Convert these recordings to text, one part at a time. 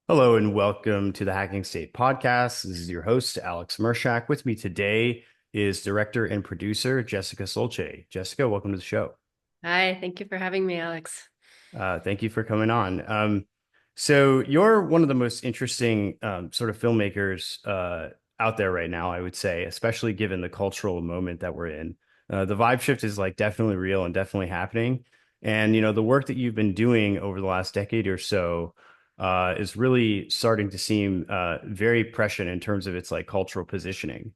Hello and welcome to the Hacking State podcast. This is your host, Alex Mershak. With me today is director and producer Jessica Solce. Jessica, welcome to the show. Hi, thank you for having me, Alex. Thank you for coming on. So you're one of the most interesting sort of filmmakers out there right now, I would say, especially given the cultural moment that we're in. The vibe shift is like definitely real and definitely happening. And the work that you've been doing over the last decade or so is really starting to seem very prescient in terms of its like cultural positioning.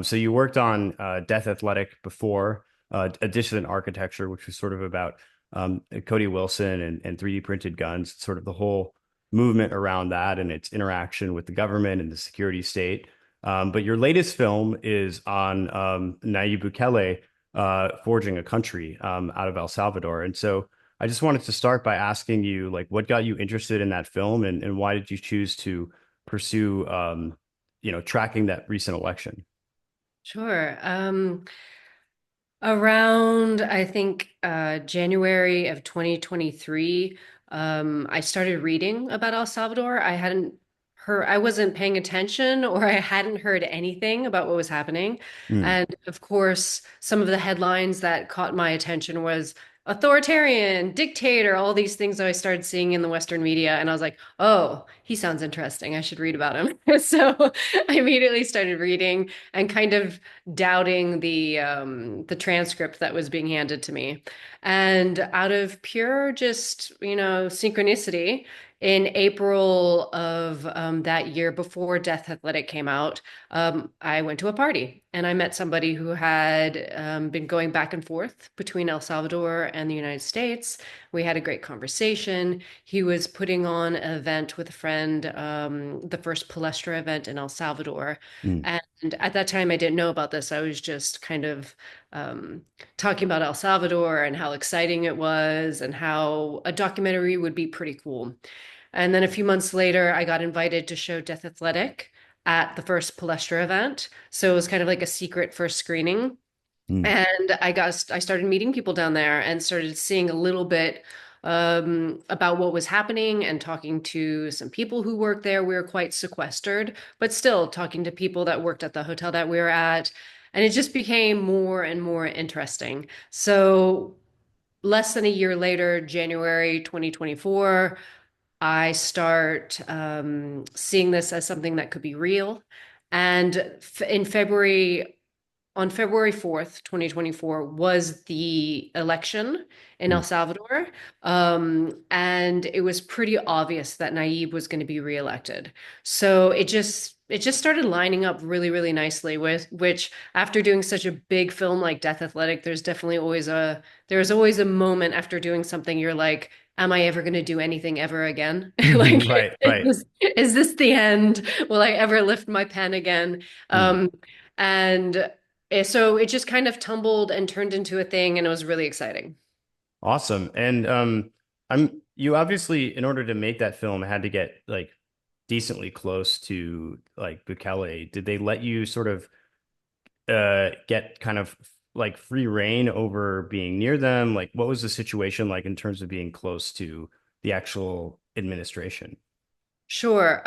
So you worked on Death Athletic before, a dissident architecture, which was sort of about Cody Wilson and 3D printed guns, sort of the whole movement around that and its interaction with the government and the security state. But your latest film is on Nayib Bukele forging a country out of El Salvador. And so I just wanted to start by asking you, like, what got you interested in that film and why did you choose to pursue, tracking that recent election? Sure. Around, I think, January of 2023, I started reading about El Salvador. I wasn't paying attention or I hadn't heard anything about what was happening. Mm, And of course, some of the headlines that caught my attention was authoritarian, dictator, all these things that I started seeing in the Western media. And I was like, oh, he sounds interesting. I should read about him. So I immediately started reading and kind of doubting the transcript that was being handed to me. And out of pure just, synchronicity, in April of that year before Death Athletic came out, I went to a party and I met somebody who had been going back and forth between El Salvador and the United States. We had a great conversation. He was putting on an event with a friend, the first Palestra event in El Salvador. mm, And at that time, I didn't know about this. I was just kind of um, talking about El Salvador and how exciting it was and how a documentary would be pretty cool. And then a few months later, I got invited to show Death Athletic at the first Palestra event. So it was kind of like a secret first screening. mm. And I started meeting people down there and started seeing a little bit about what was happening and talking to some people who worked there. We were quite sequestered, but still talking to people that worked at the hotel that we were at. And it just became more and more interesting. So less than a year later, January 2024, I start seeing this as something that could be real. And in February on February 4th, 2024, was the election in El Mm. Salvador. And it was pretty obvious that Nayib was going to be reelected. So it just started lining up really, really nicely with which after doing such a big film like Death Athletic, there's always a moment after doing something you're like, am I ever going to do anything ever again? Like, Right, is right. this the end? Will I ever lift my pen again? Mm. And so it just kind of tumbled and turned into a thing, and it was really exciting. Awesome. And you obviously, in order to make that film, had to get like decently close to like Bukele. Did they let you sort of get kind of like free reign over being near them? Like what was the situation like in terms of being close to the actual administration? Sure.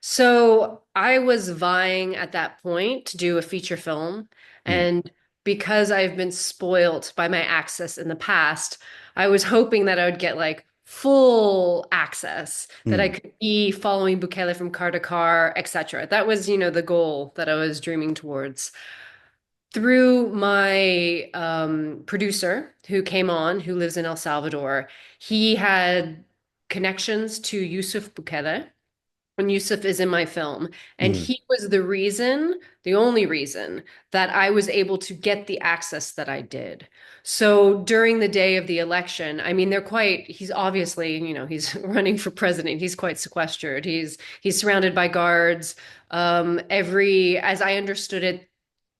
So I was vying at that point to do a feature film, Mm, and because I've been spoilt by my access in the past, I was hoping that I would get like full access, that I mm, could be following Bukele from car to car, etc. That was, the goal that I was dreaming towards. Through my producer who came on, who lives in El Salvador, he had connections to Yusuf Bukele, and Yusuf is in my film. And mm. he was the only reason that I was able to get the access that I did. So during the day of the election, I mean, he's obviously, he's running for president. He's quite sequestered. He's surrounded by guards. As I understood it,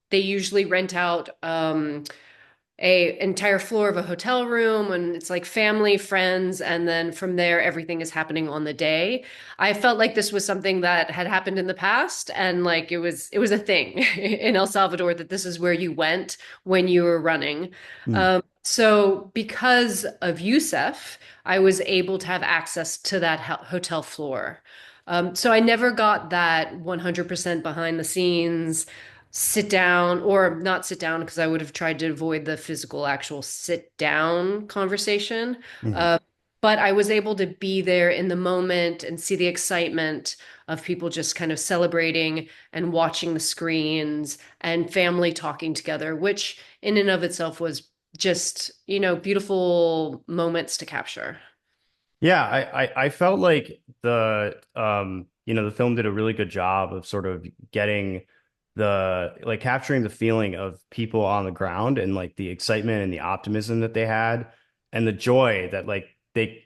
they usually rent out a entire floor of a hotel room, and it's like family, friends, and then from there everything is happening on the day. I felt like this was something that had happened in the past, and like it was a thing in El Salvador that this is where you went when you were running. Mm. So because of Youssef, I was able to have access to that hotel floor. So I never got that 100% behind the scenes sit down, or not sit down because I would have tried to avoid the physical actual sit down conversation. Mhm. Uh, but I was able to be there in the moment and see the excitement of people just kind of celebrating and watching the screens and family talking together, which in and of itself was just, beautiful moments to capture. Yeah, I felt like the film did a really good job of sort of getting like capturing the feeling of people on the ground and like the excitement and the optimism that they had and the joy that like they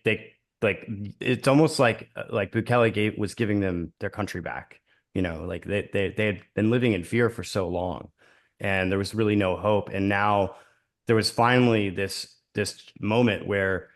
like it's almost like Bukele was giving them their country back. Like they had been living in fear for so long and there was really no hope. And now there was finally this moment where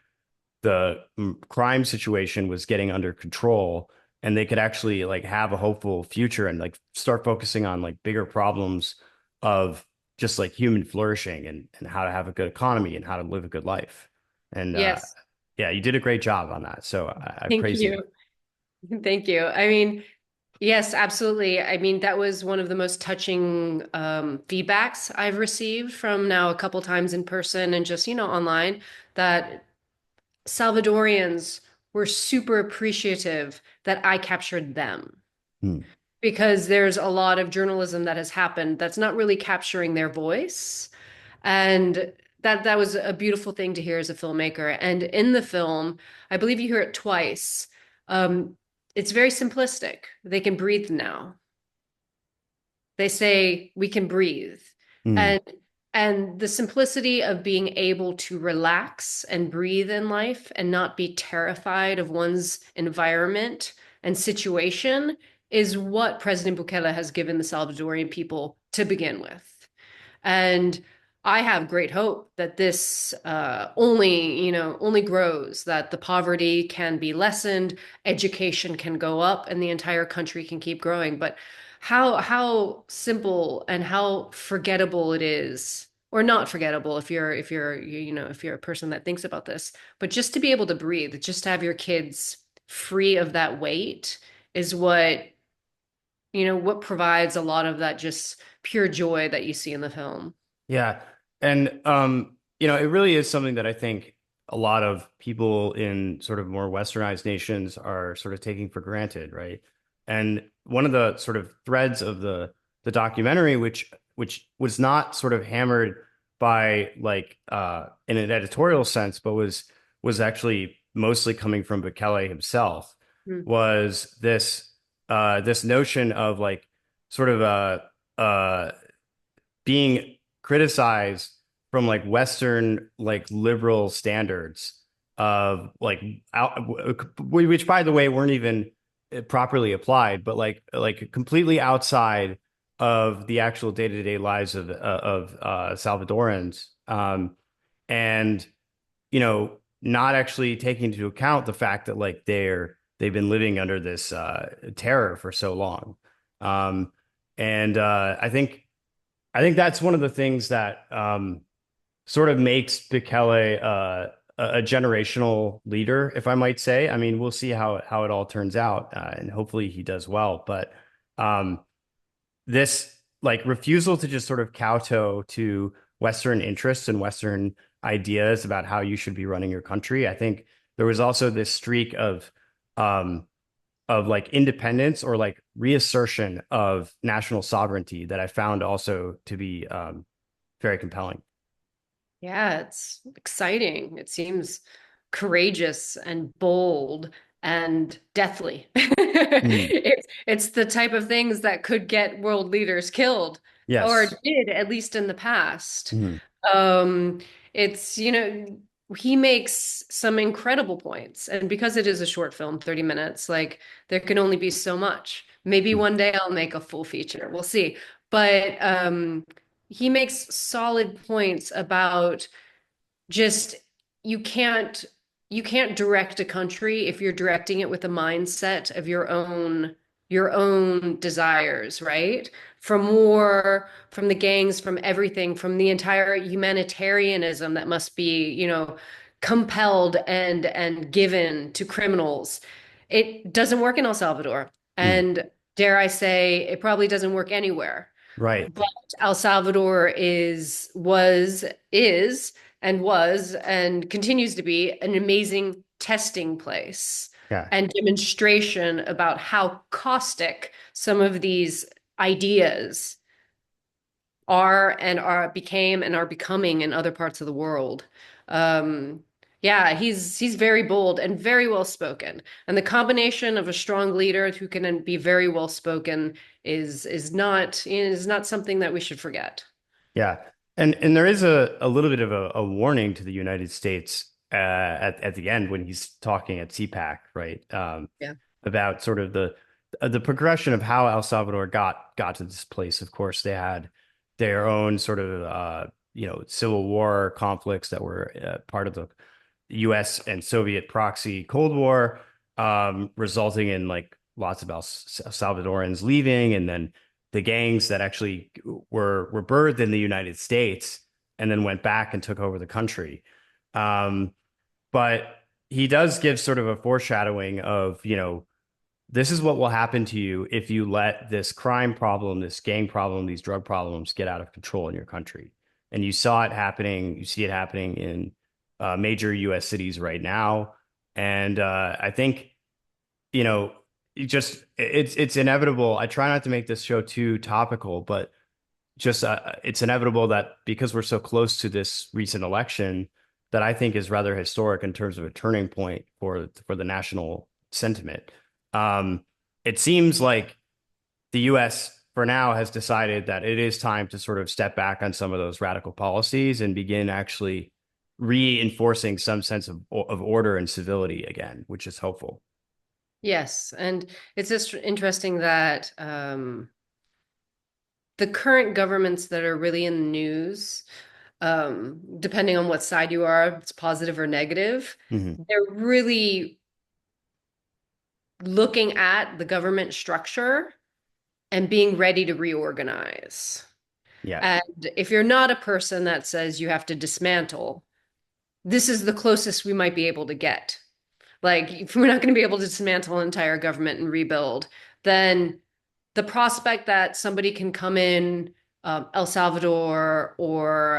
the crime situation was getting under control and they could actually like have a hopeful future and like start focusing on like bigger problems of just like human flourishing and how to have a good economy and how to live a good life. And Yes. yeah, you did a great job on that. So I Thank praise you. you. Thank you. I mean, yes, absolutely. I mean, that was one of the most touching feedbacks I've received from now a couple times in person and just, online, that Salvadorians were super appreciative that I captured them. Hmm. Because there's a lot of journalism that has happened that's not really capturing their voice. And that was a beautiful thing to hear as a filmmaker. And in the film, I believe you hear it twice. Um, it's very simplistic. They can breathe now. They say we can breathe. Hmm. And and the simplicity of being able to relax and breathe in life and not be terrified of one's environment and situation is what President Bukele has given the Salvadorian people to begin with. And I have great hope that this only grows, that the poverty can be lessened, education can go up, and the entire country can keep growing. But how simple and how forgettable it is, or not forgettable if you're a person that thinks about this, but just to be able to breathe, just to have your kids free of that weight is what provides a lot of that just pure joy that you see in the film. Yeah. And it really is something that I think a lot of people in sort of more westernized nations are sort of taking for granted, right? And one of the sort of threads of the documentary, which was not sort of hammered by like in an editorial sense, but was actually mostly coming from Bukele himself, Mm. was this notion of like sort of being criticized from like Western like liberal standards of like which by the way weren't even properly applied, but like completely outside of the actual day-to-day lives of Salvadorans, and not actually taking into account the fact that like they've been living under this terror for so long, and I think that's one of the things that sort of makes Bukele a generational leader, if I might say. I mean, we'll see how it all turns out, and hopefully he does well. But um, this like refusal to just sort of kowtow to Western interests and Western ideas about how you should be running your country. I think there was also this streak um, of like independence or like reassertion of national sovereignty that I found also to be very compelling. Yeah, it's exciting. It seems courageous and bold and deathly. Mm. It's the type of things that could get world leaders killed, or Yes. did at least in the past. Mm. Um, it's, he makes some incredible points. And because it is a short film, 30 minutes, like there can only be so much. Maybe Mm. one day I'll make a full feature. We'll see. But he makes solid points about just you can't you can't direct a country if you're directing it with a mindset of your own desires, right? From war, from the gangs, from everything, from the entire humanitarianism that must be, compelled and given to criminals. It doesn't work in El Salvador. Mm, And dare I say, it probably doesn't work anywhere. right. But El Salvador and continues to be an amazing testing place Yeah. and demonstration about how caustic some of these ideas are becoming in other parts of the world. Um, yeah, he's very bold and very well spoken. And the combination of a strong leader who can be very well spoken is not something that we should forget. Yeah. And there is a little bit of a warning to the United States at the end when he's talking at CPAC, right? Yeah. About sort of the progression of how El Salvador got to this place. Of course, they had their own sort of civil war conflicts that were part of the U.S. and Soviet proxy Cold War, resulting in like lots of El Salvadorans leaving, and then the gangs that actually were birthed in the United States and then went back and took over the country. Um, but he does give sort of a foreshadowing of, this is what will happen to you if you let this crime problem, this gang problem, these drug problems get out of control in your country. And you saw it happening. You see it happening in major U.S. cities right now. And I think, you know, it's inevitable. I try not to make this show too topical, but just it's inevitable that because we're so close to this recent election, that I think is rather historic in terms of a turning point for the national sentiment. Um, it seems like the U.S. for now has decided that it is time to sort of step back on some of those radical policies and begin actually reinforcing some sense of order and civility again, which is hopeful. Yes, and it's just interesting that the current governments that are really in the news, depending on what side you are, it's positive or negative, Hmm. they're really looking at the government structure and being ready to reorganize. Yeah. And if you're not a person that says you have to dismantle, this is the closest we might be able to get. Like, if we're not going to be able to dismantle an entire government and rebuild, then the prospect that somebody can come in, El Salvador or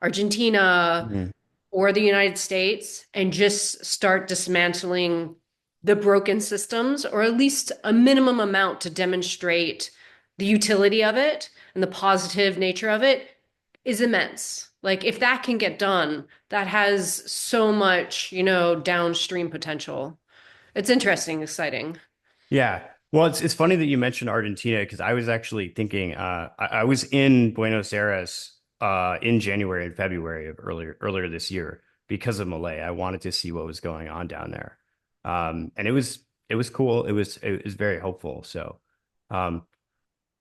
Argentina Hmm. or the United States, and just start dismantling the broken systems, or at least a minimum amount to demonstrate the utility of it and the positive nature of it, is immense. Like, if that can get done, that has so much, downstream potential. It's interesting, exciting. Yeah. Well, it's funny that you mentioned Argentina because I was actually thinking I was in Buenos Aires in January and February of earlier this year because of Malay. I wanted to see what was going on down there. And it was cool. It was very hopeful. So um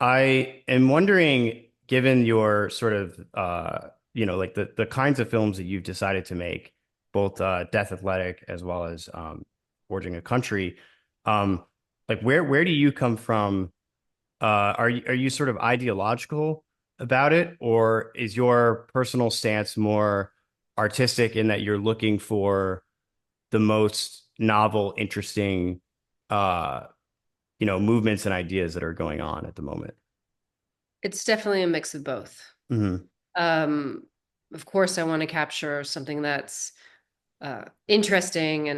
I am wondering, given your sort of like the kinds of films that you've decided to make, both Death Athletic as well as Forging a Country, um, like where do you come from? Are you sort of ideological about it, or is your personal stance more artistic in that you're looking for the most novel, interesting, uh, movements and ideas that are going on at the moment? It's definitely a mix of both. Hmm. Um, of course, I want to capture something that's interesting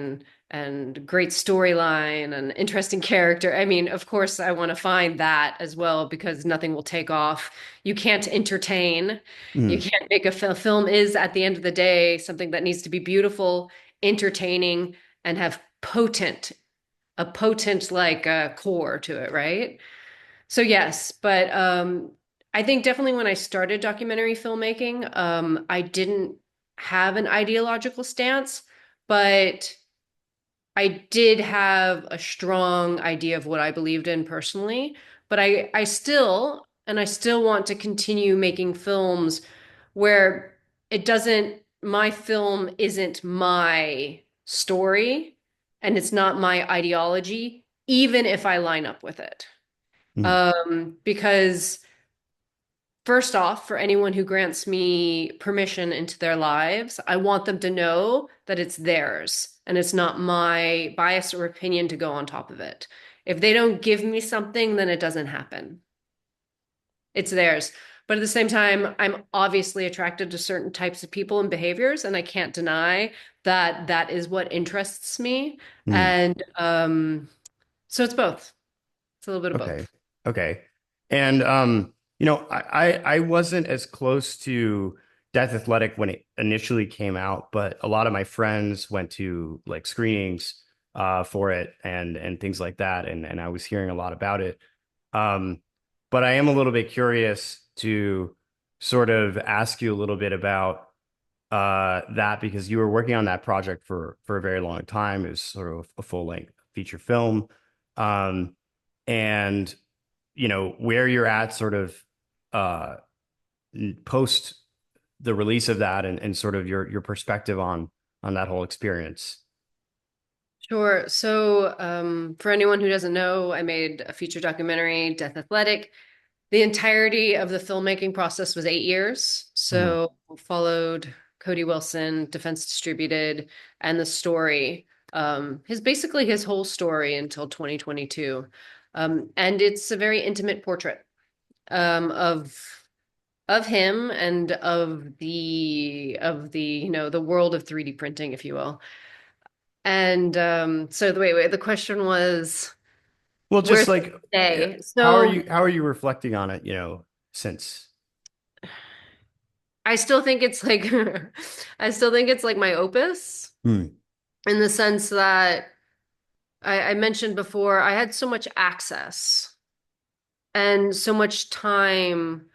and great storyline and interesting character. I mean, of course, I want to find that as well because nothing will take off. You can't entertain. You Hmm. can't make a film is at the end of the day something that needs to be beautiful, entertaining, and have a potent like core to it, right? So yes, but I think definitely when I started documentary filmmaking, I didn't have an ideological stance, but I did have a strong idea of what I believed in personally. But I still and I still want to continue making films where it doesn't, my film isn't my story and it's not my ideology, even if I line up with it. Mm, Because first off, for anyone who grants me permission into their lives, I want them to know that it's theirs and it's not my bias or opinion to go on top of it. If they don't give me something, then it doesn't happen. It's theirs. But at the same time, I'm obviously attracted to certain types of people and behaviors, and I can't deny that that is what interests me. mm. And so it's both. It's a little bit of Okay. both. Okay. And I wasn't as close to Death Athletic when it initially came out, but a lot of my friends went to like screenings for it and things like that, and I was hearing a lot about it. Um, but I am a little bit curious to sort of ask you a little bit about that because you were working on that project for a very long time. It was sort of a full length feature film. Um, and where you're at sort of uh post the release of that and sort of your perspective on that whole experience. Sure. So, for anyone who doesn't know, I made a feature documentary, Death Athletic. The entirety of the filmmaking process was 8 years. Mhm. So followed Cody Wilson, Defense Distributed, and the story. His basically his whole story until 2022. And it's a very intimate portrait of him and of the the world of 3D printing, if you will. And so the wait, the question was, Well, where's just like today? how are So you reflecting on it, since. I still think it's like I still think it's like my opus Hmm. in the sense that I mentioned before, I had so much access and so much time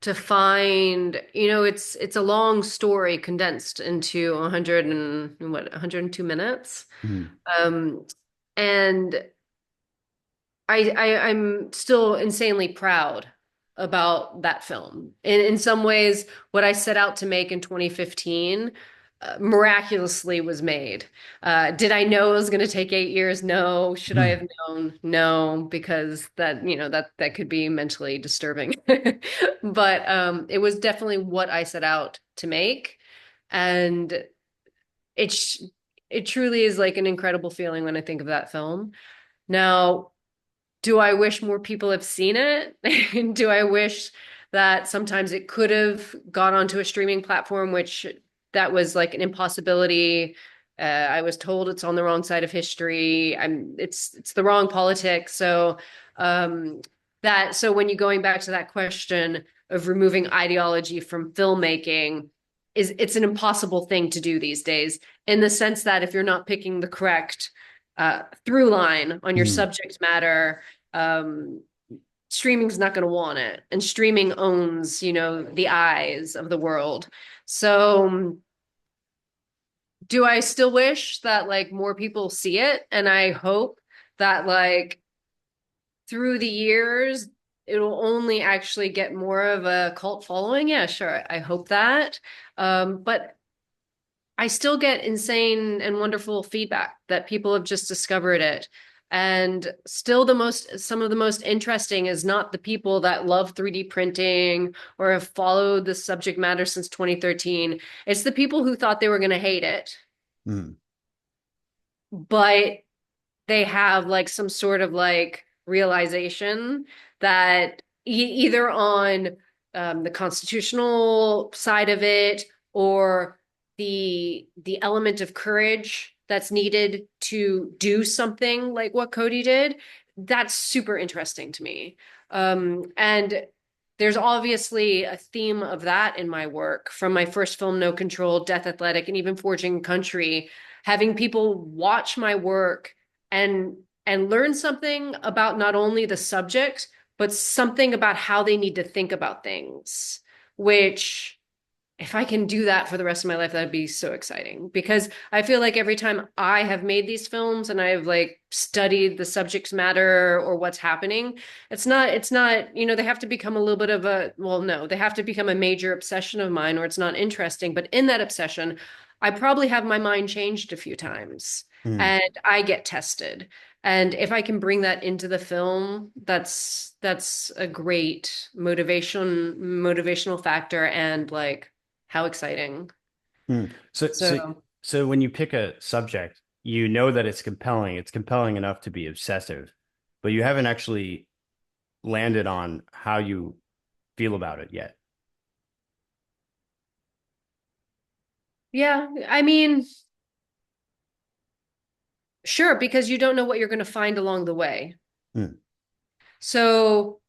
to find, it's a long story condensed into 100 and what, 102 minutes. Hmm. Um, and I'm still insanely proud about that film. In some ways, what I set out to make in 2015 miraculously was made. Did I know it was going to take 8 years? No. Should I Hmm. have known? No, because that could be mentally disturbing. But it was definitely what I set out to make, and it's it truly is like an incredible feeling when I think of that film. Now, do I wish more people have seen it? Do I wish that sometimes it could have gone onto a streaming platform, which that was like an impossibility. I was told it's on the wrong side of history. It's the wrong politics. So um, so when you're going back to that question of removing ideology from filmmaking, it's an impossible thing to do these days, in the sense that if you're not picking the correct through line on your Hmm. subject matter, um, streaming's not going to want it, and streaming owns the eyes of the world. So do I still wish that like more people see it, and I hope that like through the years it'll only actually get more of a cult following? Yeah, sure, I hope that. But I still get insane and wonderful feedback that people have just discovered it. And still some of the most interesting is not the people that love 3D printing or have followed the subject matter since 2013. It's the people who thought they were going to hate it, Hmm. but they have like some sort of like realization that either on the constitutional side of it, or the element of courage that's needed to do something like what Cody did, that's super interesting to me. And there's obviously a theme of that in my work, from my first film, No Control, Death Athletic, and even Forging Country, having people watch my work and learn something about not only the subject, but something about how they need to think about things, which if I can do that for the rest of my life, that'd be so exciting because I feel like every time I have made these films and I've like studied the subject matter or what's happening, it's not, they have to become a little bit of a, well, no, they have to become a major obsession of mine or it's not interesting. But in that obsession, I probably have my mind changed a few times Mm, and I get tested. And if I can bring that into the film, that's a great motivational factor and like how exciting. mm. So, So when you pick a subject, you know that it's compelling. It's compelling enough to be obsessive, but you haven't actually landed on how you feel about it yet. yeah, I mean, sure, because you don't know what you're going to find along the way. Mm, So,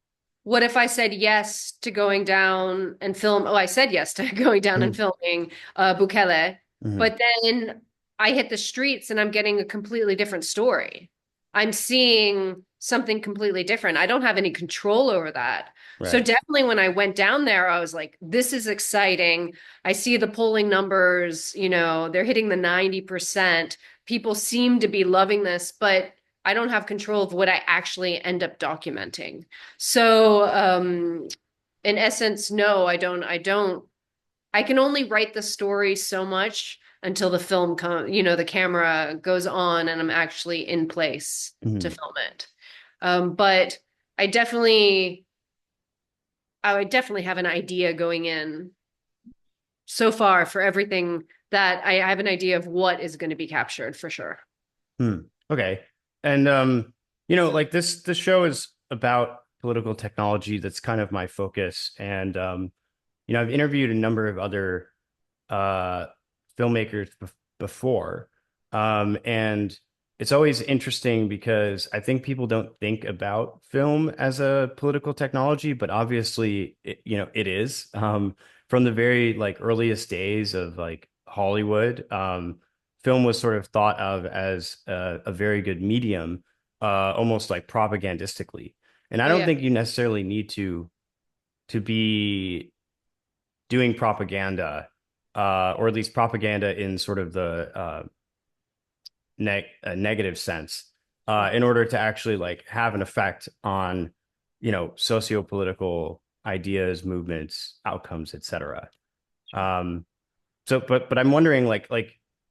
what if I said yes to going down and film? Oh, I said yes to going down and mm, filming Bukele, mm, but then I hit the streets and I'm getting a completely different story. I'm seeing something completely different. I don't have any control over that. So right. definitely when I went down there, I was like, this is exciting. I see the polling numbers, they're hitting the 90%. People seem to be loving this, but I don't have control of what I actually end up documenting. So, in essence, no, I don't. I can only write the story so much until the film the camera goes on and I'm actually in place to Mm, film it. But I definitely, I would definitely have an idea going in so far for everything that I have an idea of what is going to be captured for sure. okay. And like this show is about political technology. That's kind of my focus. And I've interviewed a number of other uh, filmmakers before. And it's always interesting because I think people don't think about film as a political technology, but obviously, it is. From the very like earliest days of like Hollywood, film was sort of thought of as a very good medium, almost like propagandistically. And I Oh don't yeah. think you necessarily need to be doing propaganda, or at least propaganda in sort of the negative sense, in order to actually like have an effect on, socio-political ideas, movements, outcomes, etc. Sure. So, but I'm wondering,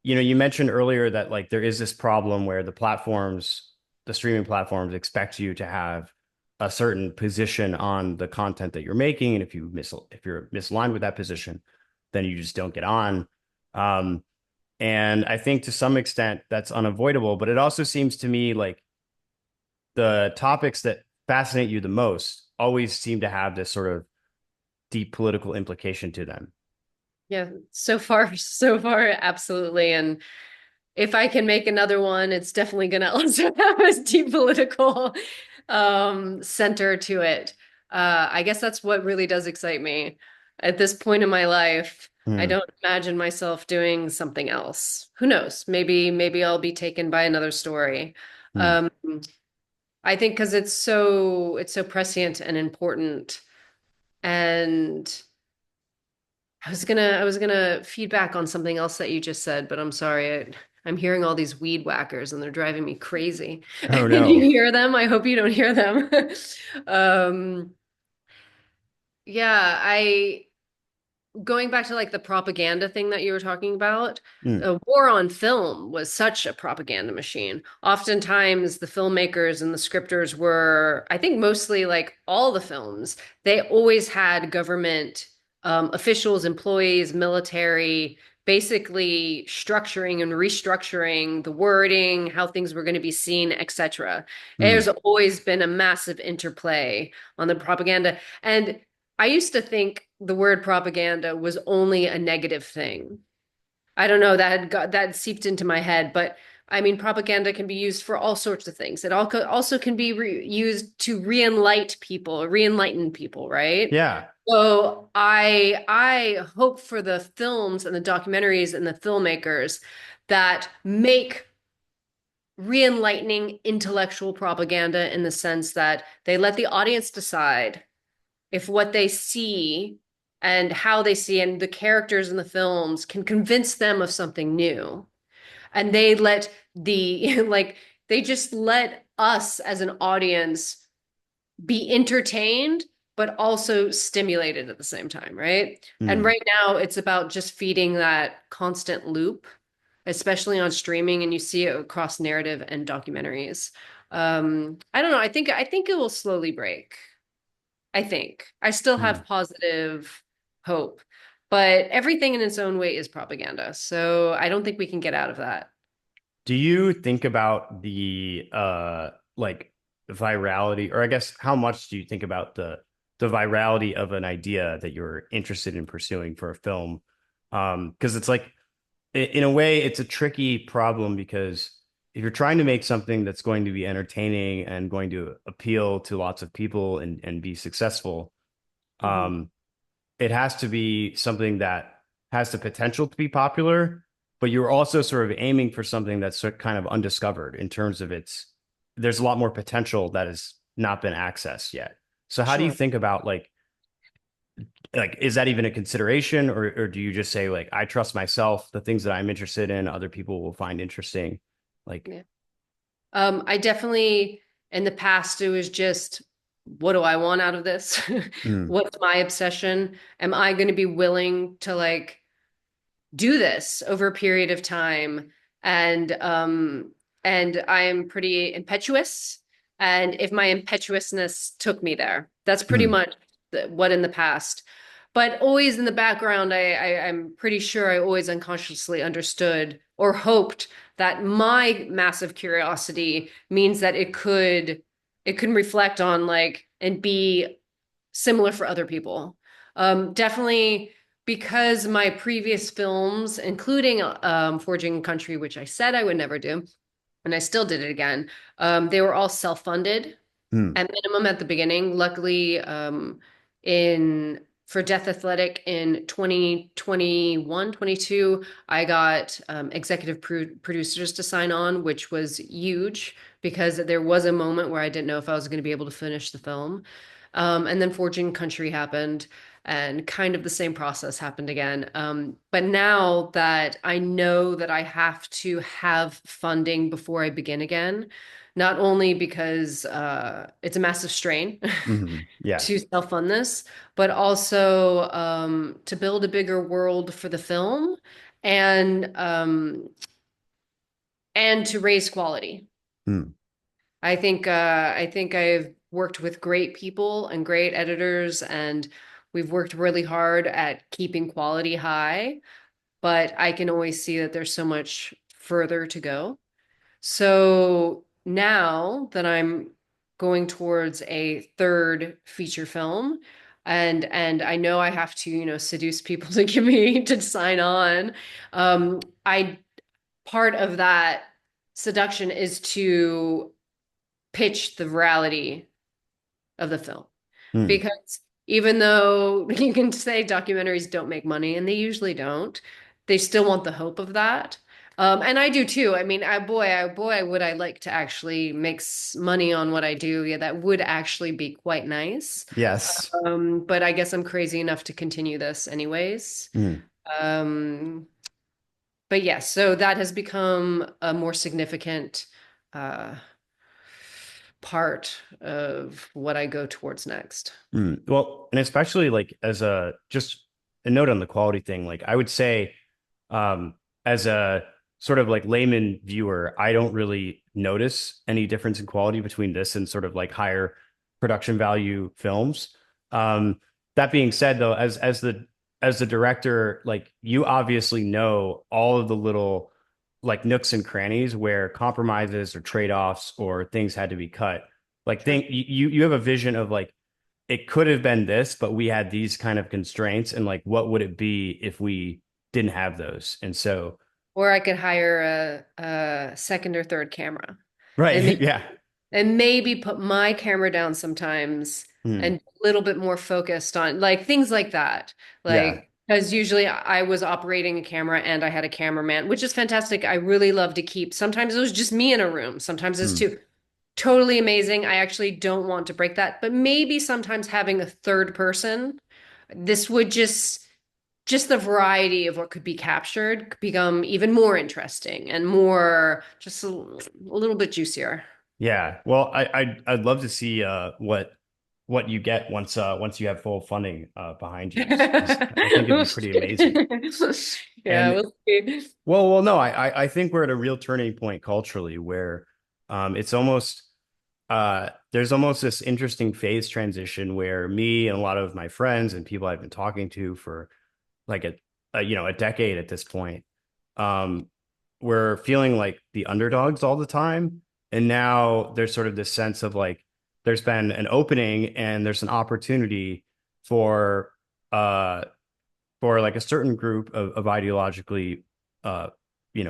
you mentioned earlier that like there is this problem where the streaming platforms expect you to have a certain position on the content that you're making, and if you're misaligned with that position, then you just don't get on. Um, and I think to some extent that's unavoidable, but it also seems to me like the topics that fascinate you the most always seem to have this sort of deep political implication to them. Yeah, so far, so far, absolutely. And if I can make another one, it's definitely going to also have a deep political center to it. I guess that's what really does excite me. At this point in my life, I Hmm. don't imagine myself doing something else. Who knows? Maybe I'll be taken by another story. Hmm. Um, I think because it's so prescient and important. And I was gonna feedback on something else that you just said, but I'm sorry. I'm hearing all these weed whackers and they're driving me crazy. Oh Do you no. hear them? I hope you don't hear them. Um, yeah, I going back to like the propaganda thing that you were talking about, Hmm. a war on film was such a propaganda machine. Oftentimes, the filmmakers and the scripters were, I think mostly like all the films, they always had government officials, employees, military, basically structuring and restructuring the wording, how things were going to be seen, etc. Hmm. There's always been a massive interplay on the propaganda. And I used to think the word propaganda was only a negative thing. I don't know, that seeped into my head, but I mean, propaganda can be used for all sorts of things. It also can be used to re-enlighten people, right? Yeah. So I hope for the films and the documentaries and the filmmakers that make re-enlightening intellectual propaganda in the sense that they let the audience decide if what they see and how they see and the characters in the films can convince them of something new. And they let the like they just let us as an audience be entertained but also stimulated at the same time, right? And Mm. right now it's about just feeding that constant loop, especially on streaming, and you see it across narrative and documentaries. I don't know. I think it will slowly break. I think. I still Mm. have positive hope, but everything in its own way is propaganda. So I don't think we can get out of that. Do you think about the like virality, or I guess how much do you think about the virality of an idea that you're interested in pursuing for a film? Because it's like in a way it's a tricky problem because if you're trying to make something that's going to be entertaining and going to appeal to lots of people and be successful, Mhm. um, it has to be something that has the potential to be popular, but you're also sort of aiming for something that's kind of undiscovered in terms of there's a lot more potential that has not been accessed yet. So how do you Sure. think about like is that even a consideration, or do you just say like I trust myself, the things that I'm interested in, other people will find interesting? Like, Yeah. I definitely, in the past, it was just, what do I want out of this? mm, What's my obsession? Am I going to be willing to like do this over a period of time? And I am pretty impetuous. And if my impetuousness took me there, that's pretty mm, much what in the past. But always in the background, I'm pretty sure I always unconsciously understood or hoped that my massive curiosity means that it can reflect on like and be similar for other people. Definitely because my previous films, including Forging Country, which I said I would never do, and I still did it again, they were all self-funded mm, at minimum at the beginning. Luckily, in for Death Athletic in 2021, 22, I got executive producers to sign on, which was huge because there was a moment where I didn't know if I was going to be able to finish the film. And then Forging Country happened, and kind of the same process happened again. But now that I know that I have to have funding before I begin again, not only because it's a massive strain yeah, to self-fund this, but also to build a bigger world for the film and um, and to raise quality. mm, I think I've worked with great people and great editors, and we've worked really hard at keeping quality high, but I can always see that there's so much further to go. So now that I'm going towards a third feature film, and I know I have to, seduce people to give me to sign on. I part of that seduction is to pitch the virality of the film. mm, Because even though you can say documentaries don't make money, and they usually don't, they still want the hope of that. And I do too. I mean, boy, would I like to actually make money on what I do. Yeah, that would actually be quite nice. yes, But I guess I'm crazy enough to continue this anyways. mm, Um, but yes, so that has become a more significant uh, part of what I go towards next. mm. Well, and especially like as a just a note on the quality thing, like I would say um, as a sort of like layman viewer, I don't really notice any difference in quality between this and sort of like higher production value films. Um, that being said, though, as the director, like you obviously know all of the little like nooks and crannies where compromises or trade-offs or things had to be cut. Like Sure. you have a vision of like it could have been this, but we had these kind of constraints, and like what would it be if we didn't have those? And so, Or I could hire a second or third camera and right, maybe, yeah, and maybe put my camera down sometimes hmm, and a little bit more focused on like things like that. yeah, Like, because usually I was operating a camera and I had a cameraman, which is fantastic. I really love to keep. Sometimes it was just me in a room. Sometimes it's hmm, two. Totally amazing. I actually don't want to break that, but maybe sometimes having a third person, this would just the variety of what could be captured could become even more interesting and more just a little bit juicier. Yeah. Well, I'd love to see what you get once you have full funding behind you. 'Cause I think it'd be pretty amazing. Yeah, And we'll see. no, I think we're at a real turning point culturally where it's almost there's almost this interesting phase transition where me and a lot of my friends and people I've been talking to for like a decade at this point, um, we're feeling like the underdogs all the time. And now there's sort of this sense of like there's been an opening and there's an opportunity for uh for like a certain group of ideologically uh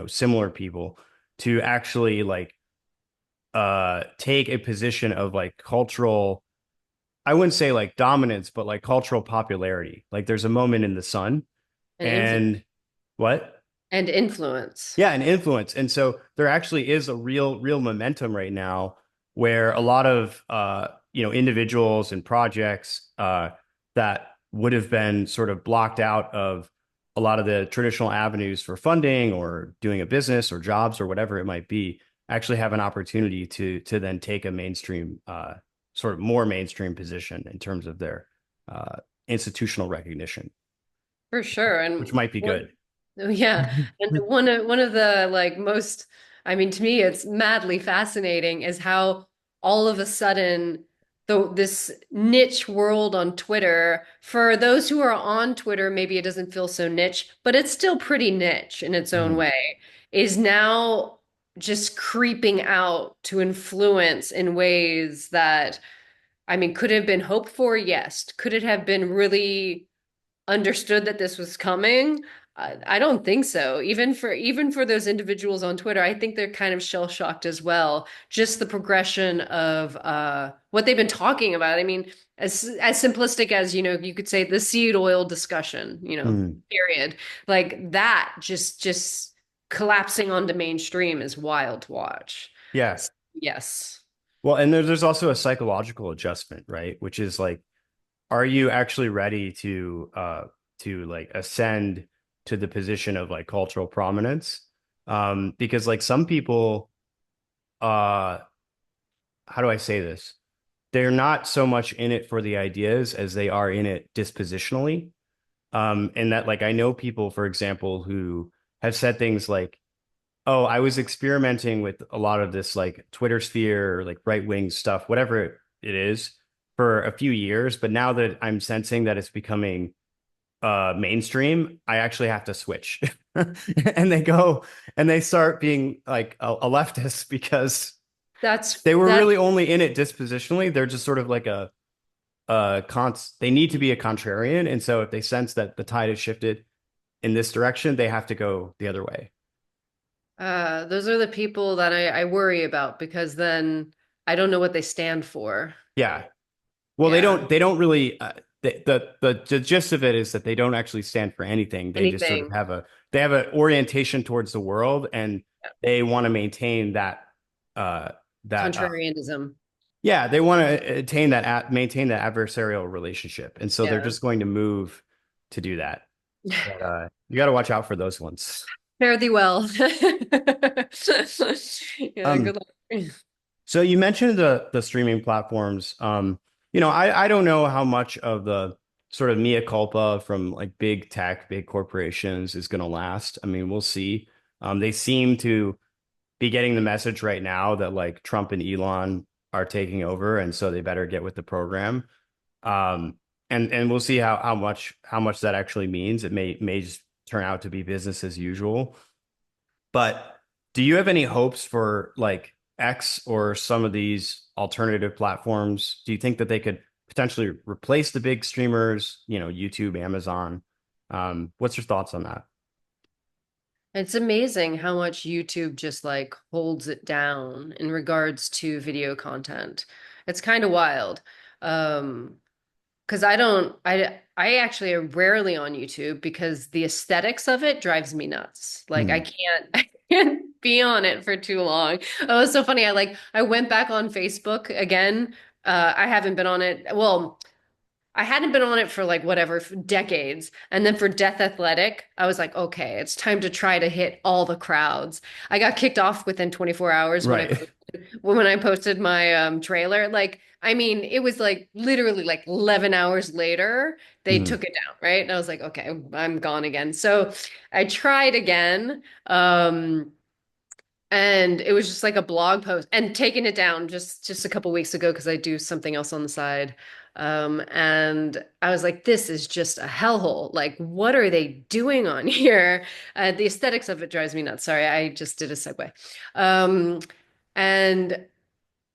similar people to actually like take a position of like cultural, I wouldn't say like dominance, but like cultural popularity. Like there's a moment in the sun And influence. and what? And influence. Yeah, and influence. And so there actually is a real momentum right now where a lot of individuals and projects that would have been sort of blocked out of a lot of the traditional avenues for funding or doing a business or jobs or whatever it might be actually have an opportunity to then take a mainstream sort of more mainstream position in terms of their uh, institutional recognition, For sure. which And might be one, good. oh, yeah. And one of the like most, I mean, to me, it's madly fascinating is how all of a sudden this niche world on Twitter, for those who are on Twitter, maybe it doesn't feel so niche, but it's still pretty niche in its own Mhm. way, is now just creeping out to influence in ways that, I mean, could have been hoped for, yes. Could it have been really understood that this was coming? I don't think so. Even for those individuals on Twitter, I think they're kind of shell shocked as well. Just the progression of what they've been talking about. I mean, as simplistic as you could say the seed oil discussion. Mhm. Period. Like that, just collapsing onto mainstream is wild to watch. Yeah. Yes. Well, and there's also a psychological adjustment, right? Which is like, are you actually ready to like ascend to the position of like cultural prominence? Because like some people, uh, how do I say this? They're not so much in it for the ideas as they are in it dispositionally. And that like I know people, for example, who have said things like, oh, I was experimenting with a lot of this like Twitter sphere or like right wing stuff, whatever it is, for a few years. But now that I'm sensing that it's becoming mainstream, I actually have to switch. And they go and they start being like a leftist because That's they were that really only in it dispositionally. They're just sort of like they need to be a contrarian. And so if they sense that the tide has shifted in this direction, they have to go the other way. those are the people that I worry about because then I don't know what they stand for. Yeah. Well, Yeah. they don't really the gist of it is that they don't actually stand for anything. They just sort of Anything. have a they have an orientation towards the world and they want to maintain that uh that Contrarianism. yeah, they want to attain maintain that adversarial relationship. And so they're Yeah. just going to move to do that. But you got to watch out for those ones. Fare thee well. Yeah, Um good luck. So you mentioned the streaming platforms. I don't know how much of the sort of mea culpa from like big tech, big corporations is going to last. I mean, we'll see. They seem to be getting the message right now that like Trump and Elon are taking over, and so they better get with the program. Um, and we'll see how much that actually means. It may just turn out to be business as usual. But do you have any hopes for like X or some of these alternative platforms? Do you think that they could potentially replace the big streamers, YouTube, Amazon? What's your thoughts on that? It's amazing how much YouTube just like holds it down in regards to video content. It's kind of wild. Um, because I actually am rarely on YouTube because the aesthetics of it drives me nuts. Like I Hmm. can't I can't be on it for too long. Oh, it's so funny. I went back on Facebook again. I haven't been on it. Well, I hadn't been on it for like whatever, for decades. And then for Death Athletic, I was like, okay, it's time to try to hit all the crowds. I got kicked off within 24 hours Right. when I posted my trailer. Like, I mean, it was like literally like 11 hours later, they Mhm. took it down, right? And I was like, okay, I'm gone again. So I tried again. And it was just like a blog post and taking it down just a couple weeks ago because I do something else on the side. And I was like, this is just a hellhole. Like, what are they doing on here? The aesthetics of it drives me nuts. Sorry, I just did a segue. Um, and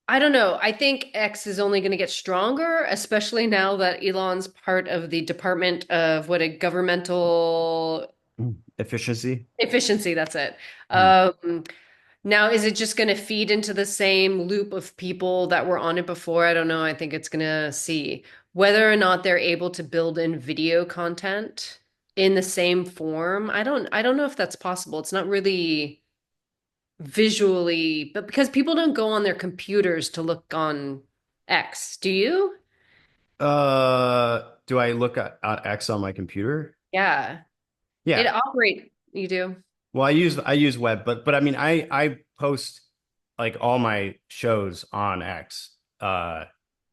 I don't know. I think X is only going to get stronger, especially now that Elon's part of the Department of what a governmental Efficiency. efficiency, that's it. Mhm. Now, is it just going to feed into the same loop of people that were on it before? I don't know. I think it's going to see whether or not they're able to build in video content in the same form. I don't know if that's possible. It's not really visually, but because people don't go on their computers to look on X, do you? Do I look at X on my computer? Yeah. It Yeah. operates. You do. Well, I use web, but I mean I post like all my shows on X. I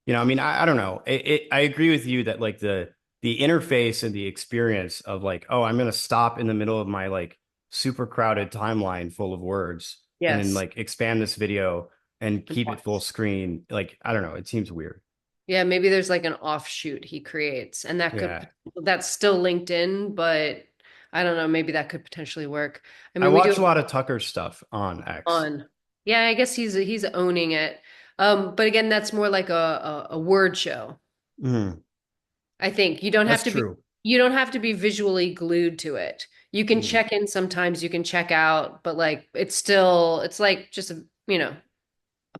mean I don't know. I agree with you that like the interface and the experience of like, oh, I'm gonna stop in the middle of my like super crowded timeline full of words and then Yes. like expand this video and And keep it full watch. screen. Like, I don't know, it seems weird. Yeah, maybe there's like an offshoot he creates, and Yeah. that's still LinkedIn, but I don't know, maybe that could potentially work. I I mean, we do watch have a lot of Tucker stuff on X. on. Yeah, I guess he's owning it. But again, that's more like a word show. Mhm. I think That's true. you don't have to be visually glued to it. You can Mhm. check in sometimes, you can check out, but like it's like just a Yeah.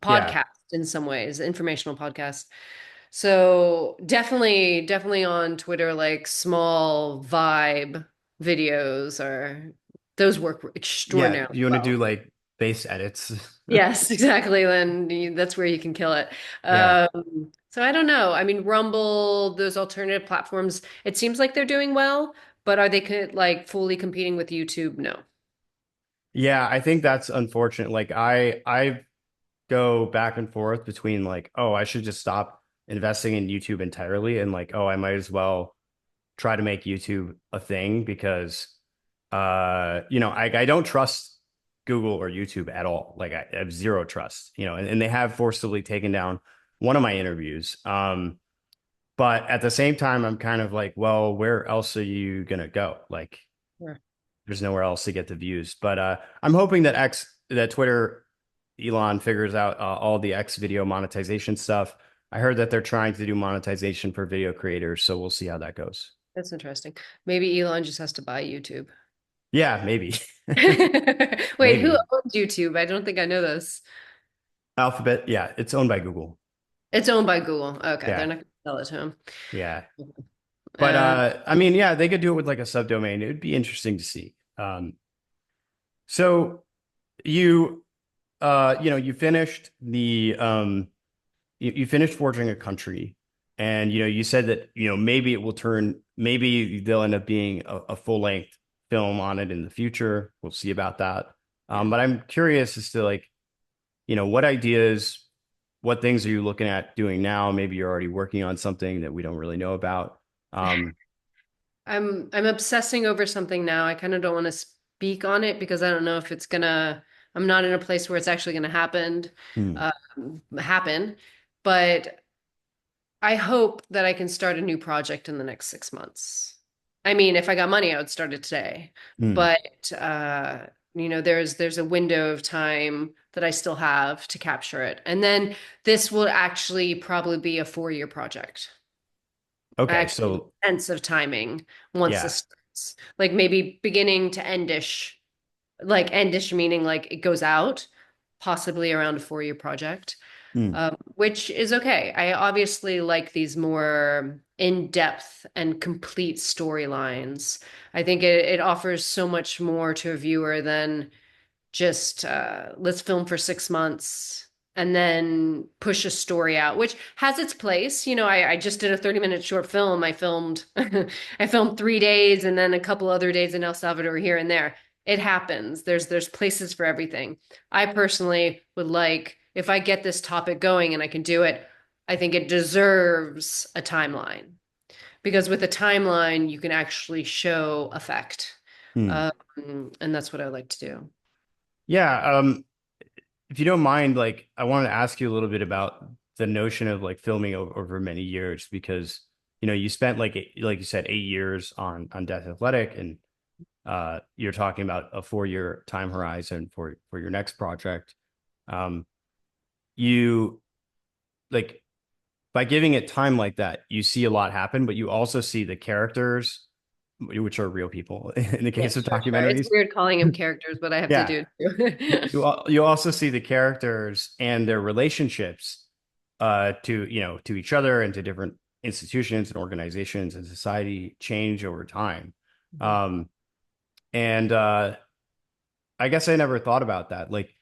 podcast in some ways, informational podcast. So definitely on Twitter, like small vibe videos are those work Yeah. extraordinarily You want to do well. like base edits? Yes, exactly. That's where you can kill it. Yeah. So I don't know. I mean, Rumble, those alternative platforms, it seems like they're doing well, but are they like fully competing with YouTube? No. Yeah, I think that's unfortunate. Like I go back and forth between like, oh, I should just stop investing in YouTube entirely and like, oh, I might as well try to make YouTube a thing because I don't trust Google or YouTube at all. Like I have zero trust, and they have forcibly taken down one of my interviews. But at the same time, I'm kind of like, well, where else are you gonna go? Like, Sure. there's nowhere else to get the views. But I'm hoping that Twitter, Elon figures out all the X video monetization stuff. I heard that they're trying to do monetization for video creators, so we'll see how that goes. That's interesting. Maybe Elon just has to buy YouTube. Yeah, maybe, Wait, who maybe. owns YouTube? I don't think I know this. Alphabet, yeah, it's owned by Google. It's owned by Google. Okay, they're Yeah, not going to sell it to him. yeah. But Um, I mean, yeah, they could do it with like a subdomain. It would be interesting to see. So you you finished you finished Forging a Country, and you said that maybe it will turn, maybe they'll end up being a full length film on it in the future. We'll see about that. yeah. But I'm curious as to like what ideas, what things are you looking at doing now? Maybe you're already working on something that we don't really know about. Um, I'm obsessing over something now. I kind of don't want to speak on it because I don't know if it's gonna. I'm not in a place where it's actually gonna hmm, uh, happen. But I hope that I can start a new project in the next 6 months. I mean, if I got money, I would start it today. hmm, But there's a window of time that I still have to capture it, and then this will actually probably be a 4-year project. I okay, actually have so a sense of timing once yeah. this starts. Like maybe beginning to endish, like endish meaning like it goes out, possibly around a 4-year project, Hmm, which is okay. I obviously like these more in-depth and complete storylines. I think it offers so much more to a viewer than just let's film for 6 months and then push a story out, which has its place. I just did a 30-minute short film. I filmed I filmed 3 days and then a couple other days in El Salvador here and there. It happens. There's places for everything. I personally would like, if I get this topic going and I can do it, I think it deserves a timeline. Because with a timeline, you can actually show effect. Hmm. Um, and that's what I like to do. Yeah. If you don't mind, like I wanted to ask you a little bit about the notion of like filming over many years because you spent like you said 8 years on Death Athletic and you're talking about a 4-year time horizon for your next project. Um, you like by giving it time like that, you see a lot happen, but you also see the characters, which are real people in the Yeah, case of sure. It's documentaries. weird calling them characters, but I have to Yeah. do it too. You also see the characters and their relationships to each other and to different institutions and organizations and society change over time. Mhm. Um, and I guess I never thought about that. Like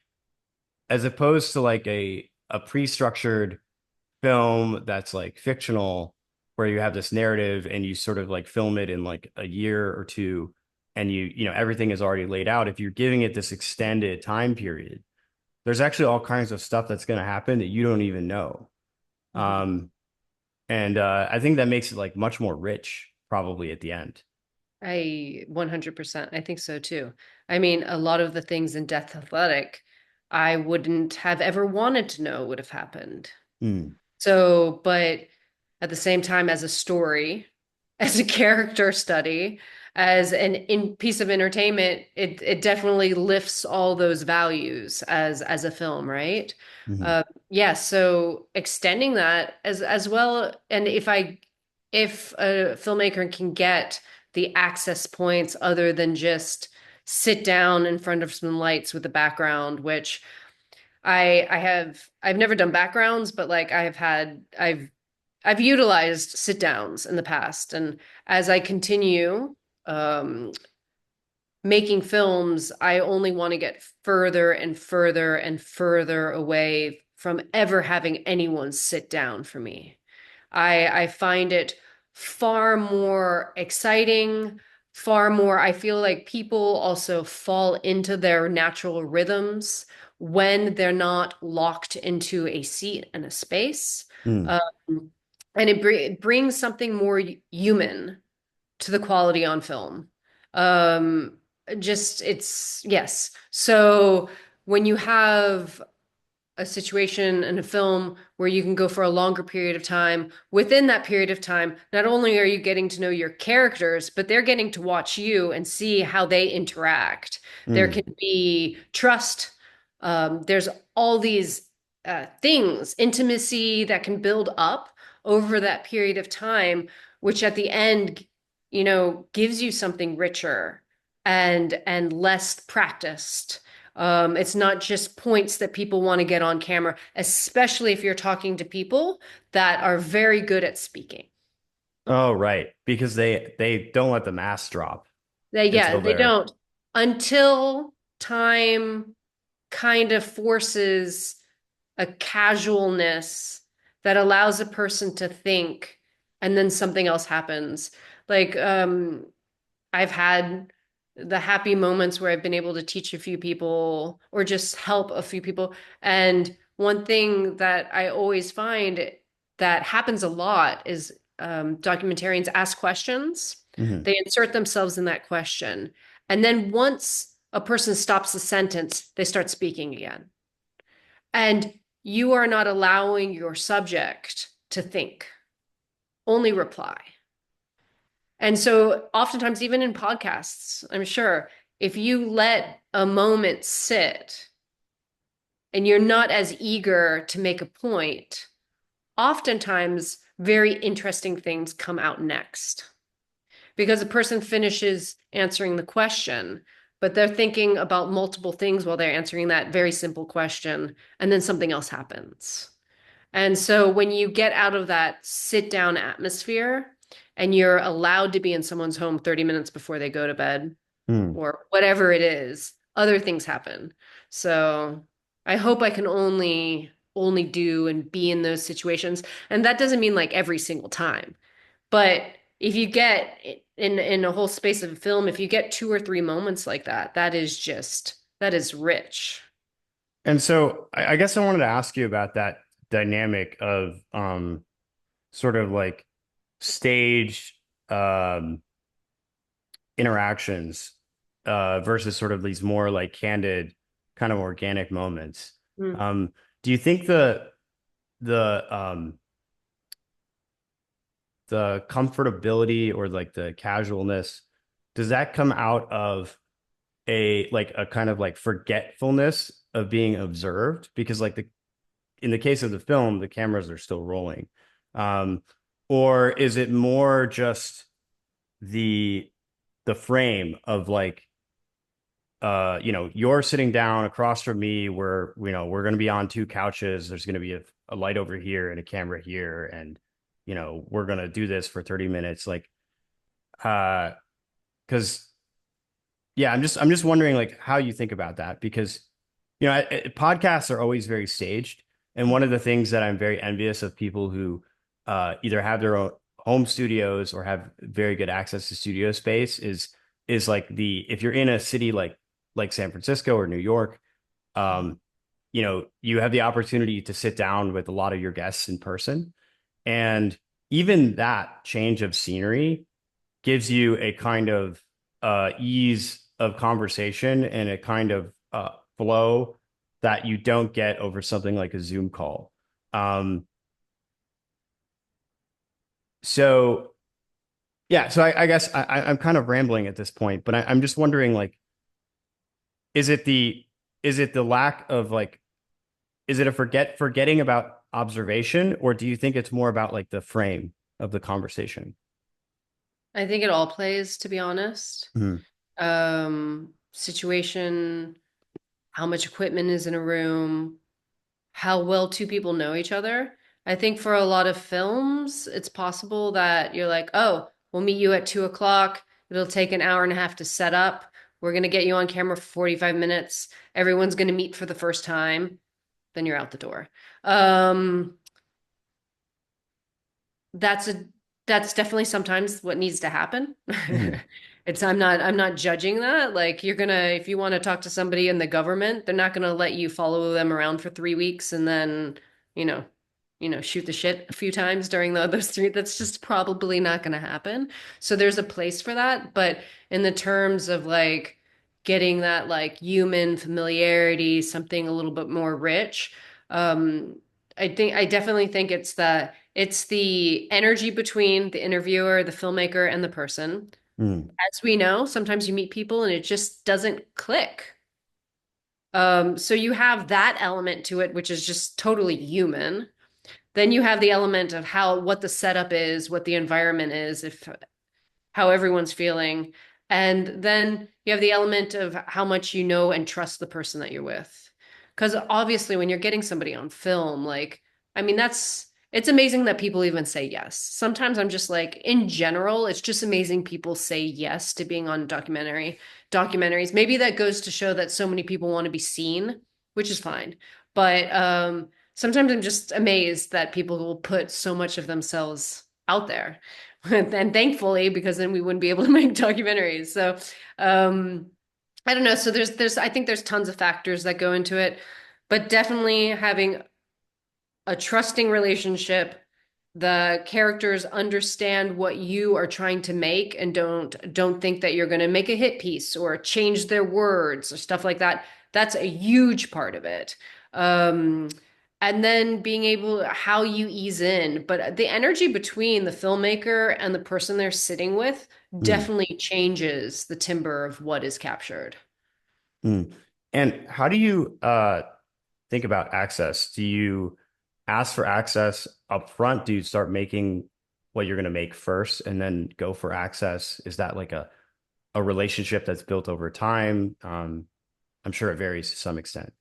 as opposed to like a pre-structured film that's like fictional where you have this narrative and you sort of like film it in like a year or two and everything is already laid out. If you're giving it this extended time period, there's actually all kinds of stuff that's going to happen that you don't even know. Mhm. Um, and I think that makes it like much more rich probably at the end. I 100%. I think so too. I mean, a lot of the things in Death Athletic, I wouldn't have ever wanted to know would have happened. Mm, So, but at the same time, as a story, as a character study, as an piece of entertainment, it definitely lifts all those values as a film, right? mhm, Uh, yeah. So extending that as well, and if a filmmaker can get the access points other than just sit down in front of some lights with the background, which I've never done backgrounds, but like I've utilized sit downs in the past. And as I continue um, making films, I only want to get further and further and further away from ever having anyone sit down for me. I find it far more exciting, far more. I feel like people also fall into their natural rhythms when they're not locked into a seat and a space. mm. Um, and it brings something more human to the quality on film. Um, just it's yes. So when you have a situation in a film where you can go for a longer period of time. Within that period of time, not only are you getting to know your characters, but they're getting to watch you and see how they interact. There Mm. can be trust. There's all these things, intimacy that can build up over that period of time, which at the end, gives you something richer and less practiced. It's not just points that people want to get on camera, especially if you're talking to people that are very good at speaking. Oh, right. Because they don't let the mask drop Yeah, until they they're don't until time kind of forces a casualness that allows a person to think and then something else happens. Like I've had the happy moments where I've been able to teach a few people or just help a few people. And one thing that I always find that happens a lot is documentarians ask questions. Mhm. They insert themselves in that question. And then once a person stops the sentence, they start speaking again. And you are not allowing your subject to think, only reply. And so, oftentimes, even in podcasts, I'm sure if you let a moment sit and you're not as eager to make a point, oftentimes very interesting things come out next because a person finishes answering the question, but they're thinking about multiple things while they're answering that very simple question, and then something else happens. And so when you get out of that sit down atmosphere and you're allowed to be in someone's home 30 minutes before they go to bed Mm. or whatever it is, other things happen. So I hope I can only only do and be in those situations. And that doesn't mean like every single time. But if you get in a whole space of a film, if you get two or three moments like that, that is rich. And so I guess I wanted to ask you about that dynamic of sort of like stage um interactions versus sort of these more like candid kind of organic moments. Mm. Um, do you think the the comfortability or like the casualness, does that come out of a like a kind of like forgetfulness of being observed? Because like the in the case of the film, the cameras are still rolling. Um, or is it more just the frame of like you're sitting down across from me where we're going to be on two couches, there's going to be a light over here and a camera here, and we're going to do this for 30 minutes, like uh because yeah, I'm just wondering like how you think about that, because podcasts are always very staged, and one of the things that I'm very envious of people who either have their own home studios or have very good access to studio space is like the if you're in a city like San Francisco or New York, um, you have the opportunity to sit down with a lot of your guests in person, and even that change of scenery gives you a kind of ease of conversation and a kind of flow that you don't get over something like a Zoom call. Um, so yeah, so I guess I'm kind of rambling at this point, but I'm just wondering, like, is it the lack of like, is it a forgetting about observation, or do you think it's more about like the frame of the conversation? I think it all plays, to be honest. Mm, Situation, how much equipment is in a room, how well two people know each other. I think for a lot of films, it's possible that you're like, oh, we'll meet you at 2 o'clock. It'll take an hour and a half to set up. We're going to get you on camera for 45 minutes. Everyone's going to meet for the first time. Then you're out the door. Um, that's a that's definitely sometimes what needs to happen. mm, It's I'm not judging that. Like you're gonna if you want to talk to somebody in the government, they're not gonna let you follow them around for 3 weeks and then, you know, shoot the shit a few times during those three. That's just probably not gonna happen. So there's a place for that, but in the terms of like getting that like human familiarity, something a little bit more rich, um, I definitely think it's the energy between the interviewer, the filmmaker, and the person. mm, As we know, sometimes you meet people and it just doesn't click. So you have that element to it, which is just totally human. Then you have the element of what the setup is, what the environment is, if how everyone's feeling. And then you have the element of how much you know and trust the person that you're with. Because obviously, when you're getting somebody on film, like, I mean, it's amazing that people even say yes. Sometimes I'm just like, in general, it's just amazing people say yes to being on documentaries. Maybe that goes to show that so many people want to be seen, which is fine. But sometimes I'm just amazed that people will put so much of themselves out there. And thankfully, because then we wouldn't be able to make documentaries. So I don't know. So there's I think there's tons of factors that go into it, but definitely having a trusting relationship, the characters understand what you are trying to make and don't think that you're going to make a hit piece or change their words or stuff like that. That's a huge part of it. Um, and then being able how you ease in, but the energy between the filmmaker and the person they're sitting with mm, definitely changes the timbre of what is captured. mm. And how do you think about access? Do you ask for access up front? Do you start making what you're going to make first and then go for access? Is that like a relationship that's built over time? I'm sure it varies to some extent.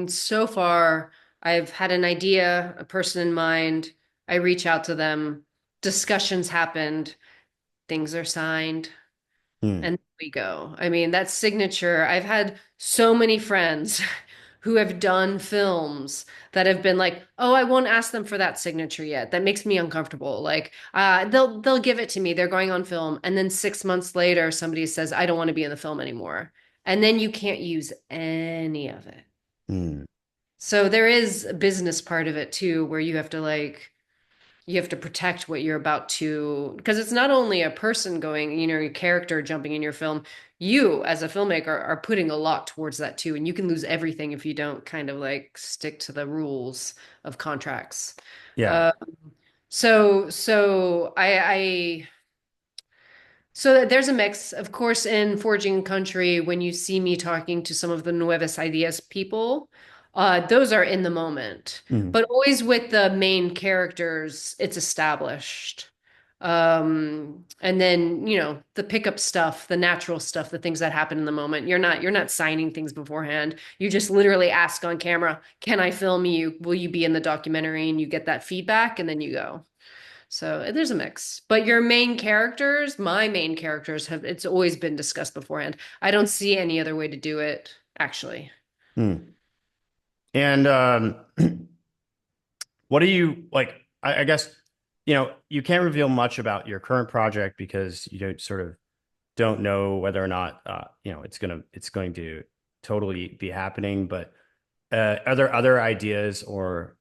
So far I've had an idea, a person in mind. I reach out to them, discussions happened, things are signed, Hmm. and we go. I mean, that signature. I've had so many friends who have done films that have been like, oh, I won't ask them for that signature yet. That makes me uncomfortable. Like, they'll give it to me. They're going on film, and then 6 months later, somebody says, I don't want to be in the film anymore, and then you can't use any of it. Hmm. So there is a business part of it too, where you have to like you have to protect what you're about to, because it's not only a person going, your character jumping in your film. You as a filmmaker are putting a lot towards that too, and you can lose everything if you don't kind of like stick to the rules of contracts. Yeah. Uh, so there's a mix, of course, in Forging Country. When you see me talking to some of the Nuevas Ideas people, those are in the moment, Hmm. but always with the main characters, it's established. And then, the pickup stuff, the natural stuff, the things that happen in the moment. You're not signing things beforehand. You just literally ask on camera, can I film you? Will you be in the documentary? And you get that feedback and then you go. So there's a mix. But your main characters, my main characters it's always been discussed beforehand. I don't see any other way to do it, actually. Hmm. And what do you like? I guess, you can't reveal much about your current project because you don't know whether or not it's going to totally be happening. But are there other ideas or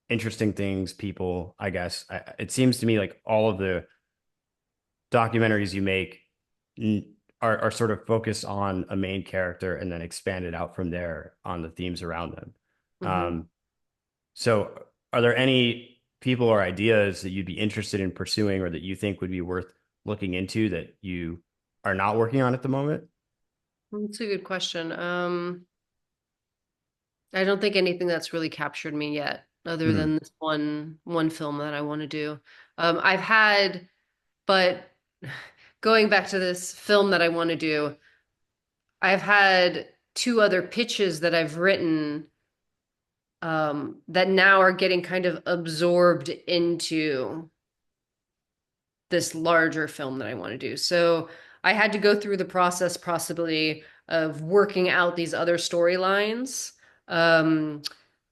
interesting things people, I guess, it seems to me like all of the documentaries you make are sort of focused on a main character and then expanded out from there on the themes around them. Hmm. Um, so are there any people or ideas that you'd be interested in pursuing or that you think would be worth looking into that you are not working on at the moment? That's a good question. I don't think anything that's really captured me yet, other Hmm. than this one film that I want to do. I've had, but going back to this film that I want to do, I've had two other pitches that I've written that now are getting kind of absorbed into this larger film that I want to do. So I had to go through the process possibly of working out these other storylines um,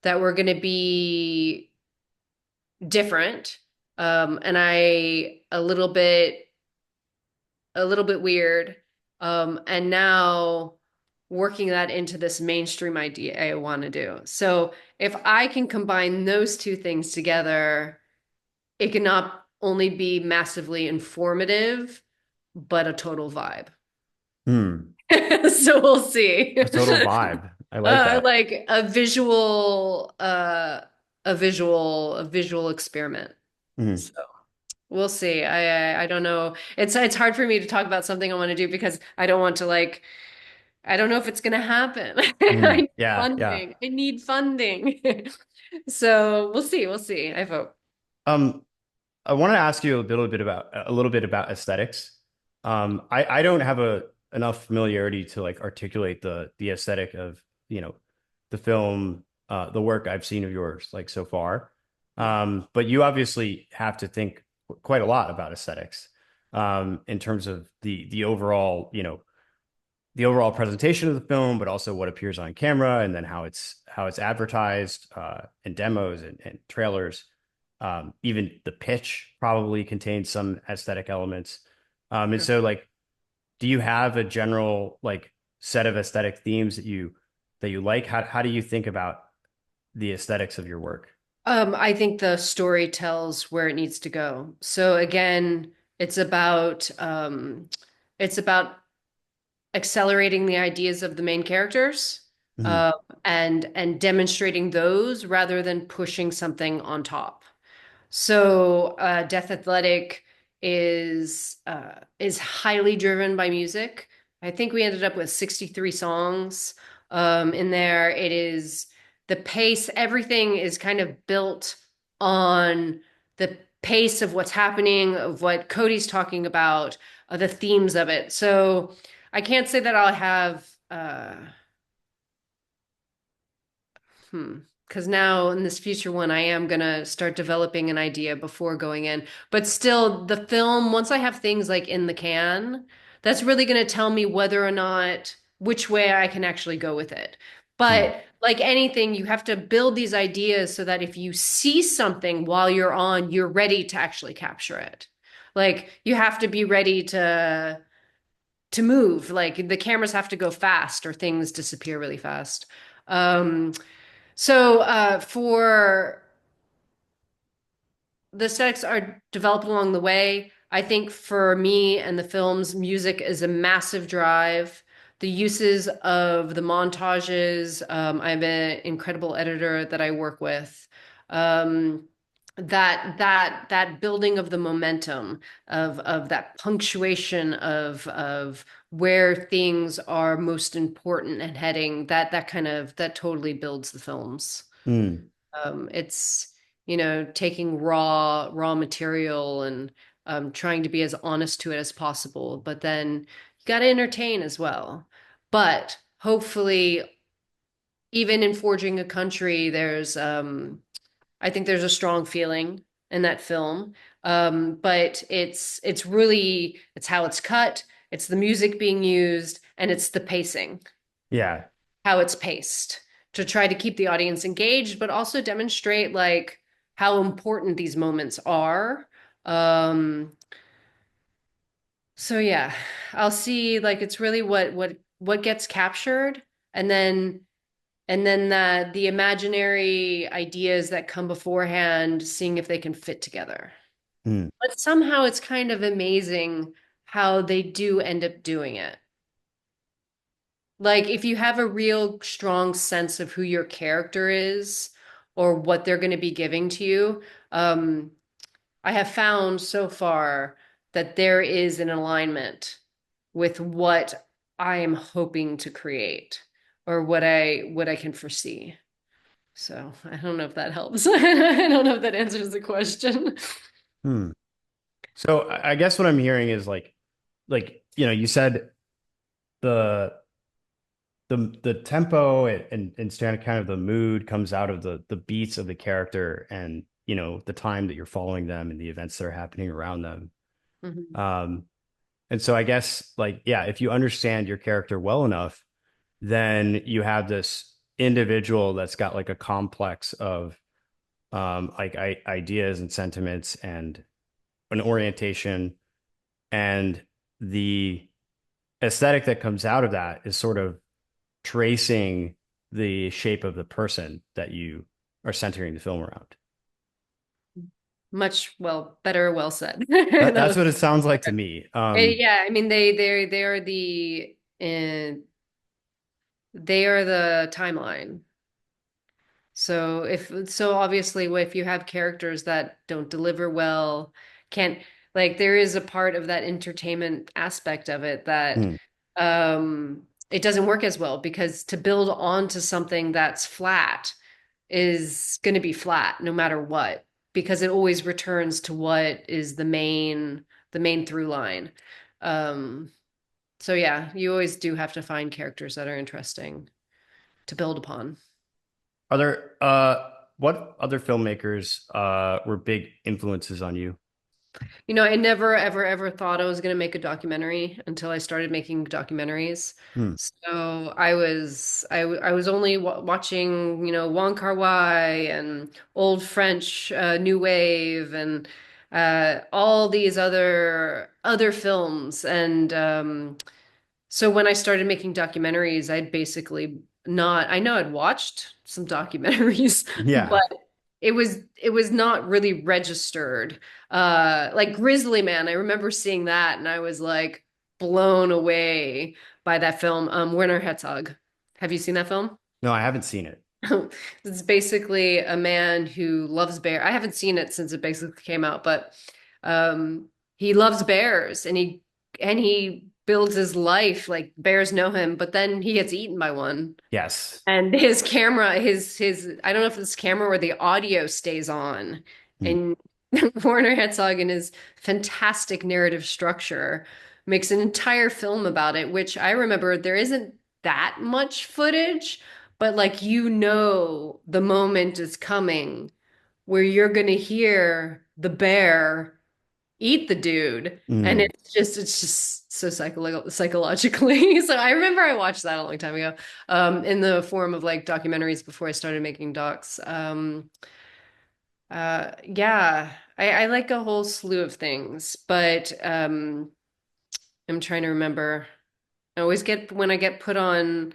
that were going to be different, and a little bit weird, and now working that into this mainstream idea I want to do. So if I can combine those two things together, it can not only be massively informative, but a total vibe. Hmm. So we'll see. A total vibe. I like that. Like a visual experiment. Hmm. So we'll see. I don't know. It's hard for me to talk about something I want to do because I don't want to like I don't know if it's gonna happen. I Hmm. need Yeah. Yeah. funding. I need funding. So we'll see. We'll see. I hope. Um, I want to ask you a little bit about aesthetics. I don't have a enough familiarity to like articulate the aesthetic of, the film, the work I've seen of yours like so far. But you obviously have to think quite a lot about aesthetics, in terms of the overall presentation of the film, but also what appears on camera and then how it's advertised, in demos and trailers. Even the pitch probably contains some aesthetic elements. And so like, do you have a general like set of aesthetic themes that you like? How do you think about the aesthetics of your work? I think the story tells where it needs to go. So again, it's about accelerating the ideas of the main characters, Mhm. uh, and demonstrating those rather than pushing something on top. So, Death Athletic is highly driven by music. I think we ended up with 63 songs in there. It is the pace, everything is kind of built on the pace of what's happening, of what Cody's talking about, the themes of it. So I can't say that I'll have Hmm. Because now in this future one, I am gonna start developing an idea before going in. But still, the film, once I have things like in the can, that's really gonna tell me whether or not which way I can actually go with it. Hmm. But like anything, you have to build these ideas so that if you see something while you're on, you're ready to actually capture it. Like you have to be ready to move. Like the cameras have to go fast or things disappear really fast. Um, for the aesthetics are developed along the way. I think for me and the films, music is a massive drive. The uses of the montages, I have an incredible editor that I work with. Um, that building of the momentum of that punctuation of where things are most important and heading, that totally builds the films. Hmm. It's, taking raw material and trying to be as honest to it as possible, but then you got to entertain as well. But hopefully, even in forging a country, I think there's a strong feeling in that film. But it's how it's cut, it's the music being used, and it's the pacing, Yeah. how it's paced to try to keep the audience engaged, but also demonstrate like how important these moments are. Um, so yeah, I'll see like it's really what gets captured, and then the imaginary ideas that come beforehand, seeing if they can fit together. Hmm. But somehow it's kind of amazing how they do end up doing it. Like if you have a real strong sense of who your character is or what they're going to be giving to you, I have found so far that there is an alignment with what I am hoping to create or what I can foresee. So I don't know if that helps. I don't know if that answers the question. Hmm. So I guess what I'm hearing is you said the the tempo and kind of the mood comes out of the beats of the character and the time that you're following them and the events that are happening around them. Mhm. Um, and so I guess yeah, if you understand your character well enough, then you have this individual that's got like a complex of ideas and sentiments and an orientation, and the aesthetic that comes out of that is sort of tracing the shape of the person that you are centering the film around. Better, well said. That, That that's was what it sounds like to me. yeah, I mean they are they are the timeline. So obviously if you have characters that don't deliver well, can't like there is a part of that entertainment aspect of it that hmm, it doesn't work as well because to build onto something that's flat is going to be flat no matter what because it always returns to what is the main through line. Um, so yeah, you always do have to find characters that are interesting to build upon. are there what other filmmakers were big influences on you? I never, ever, ever thought I was going to make a documentary until I started making documentaries. Hmm. So I was only watching, Wong Kar-wai and old French New Wave and all these other films. And so when I started making documentaries, I'd basically not, I know I'd watched some documentaries, but Yeah. it was not really registered. Like Grizzly Man, I remember seeing that and I was like blown away by that film. Werner Herzog. Have you seen that film? No, I haven't seen it. It's basically a man who loves bear. I haven't seen it since it basically came out, but um, he loves bears and he builds his life like bears know him, but then he gets eaten by one. Yes. And his camera, his I don't know if it's camera or the audio stays on. Hmm. And Werner Herzog in his fantastic narrative structure makes an entire film about it, which I remember there isn't that much footage, but like the moment is coming where you're gonna hear the bear eat the dude. And Mm. it's just so psychologically. So I remember I watched that a long time ago, in the form of like documentaries before I started making docs. Yeah, I like a whole slew of things, but I'm trying to remember. I always get when I get put on.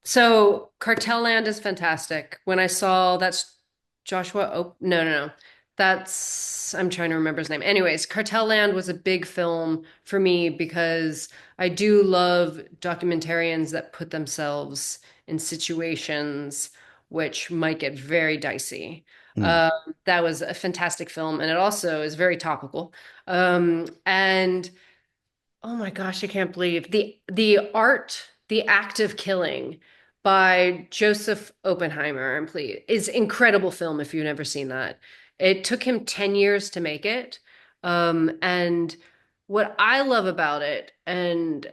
So Cartel Land is fantastic. When I saw that's Joshua, oh no. That's I'm trying to remember his name. Anyways, Cartel Land was a big film for me because I do love documentarians that put themselves in situations which might get very dicey. Mm. Um, that was a fantastic film, and it also is very topical. And oh my gosh, I can't believe the act of killing by Joseph Oppenheimer, and please, is incredible film if you've never seen that. It took him 10 years to make it. And what I love about it, and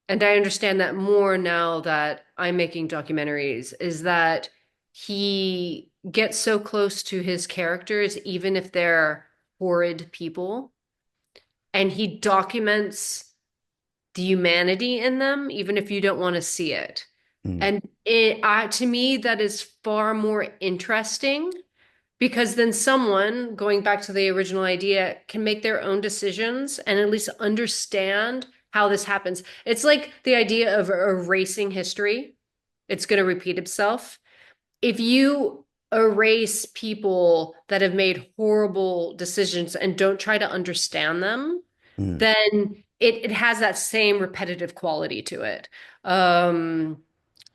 I understand that more now that I'm making documentaries, is that he gets so close to his characters, even if they're horrid people, and he documents the humanity in them, even if you don't want to see it. Mm. And to me, that is far more interesting because then someone, going back to the original idea, can make their own decisions and at least understand how this happens. It's like the idea of erasing history. It's going to repeat itself. If you erase people that have made horrible decisions and don't try to understand them, Mm. then it has that same repetitive quality to it. Um,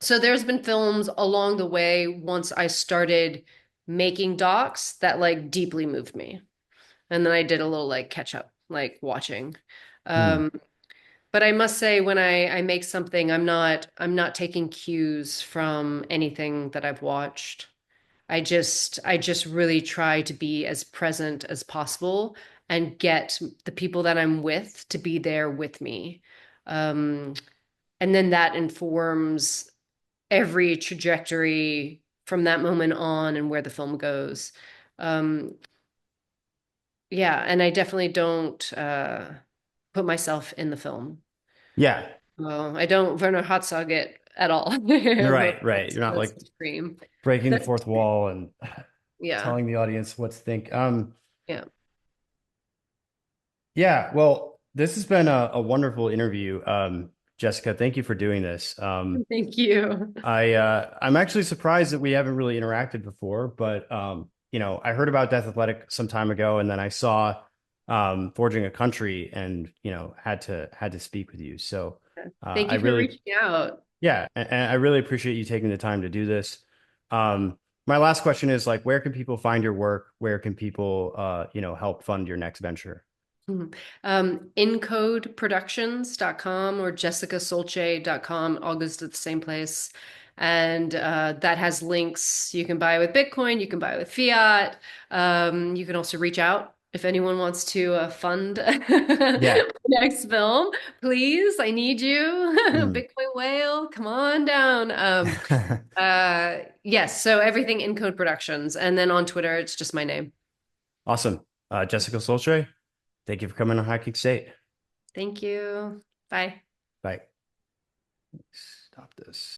so there's been films along the way once I started making docs that like deeply moved me. And then I did a little like catch up, like watching. Mm. Um, but I must say when I make something, I'm not taking cues from anything that I've watched. I just really try to be as present as possible and get the people that I'm with to be there with me. Um, and then that informs every trajectory from that moment on and where the film goes. Um, yeah, and I definitely don't put myself in the film. Yeah. Well, I don't Werner Herzog it at all. But Right, right. You're not that's like extreme. breaking the That's fourth wall and yeah, telling the audience what to think. yeah. Yeah, well, this has been a wonderful interview. Jessica, thank you for doing this. Thank you. I'm actually surprised that we haven't really interacted before, but I heard about Death Athletic some time ago, and then I saw Forging a Country, and had to speak with you. So Thank I you for really, reaching out. yeah, and I really appreciate you taking the time to do this. My last question is like, where can people find your work? Where can people help fund your next venture? Mhm. Encodeproductions.com or jessicasolce.com all goes to the same place. And that has links. You can buy with Bitcoin, you can buy with fiat. You can also reach out if anyone wants to fund Yeah. next film. Please, I need you. Mm. Bitcoin whale, come on down. Yes, so everything Encode Productions. And then on Twitter, it's just my name. Awesome. Jessica Solce, thank you for coming on High Kick State. Thank you. Bye. Bye. Stop this.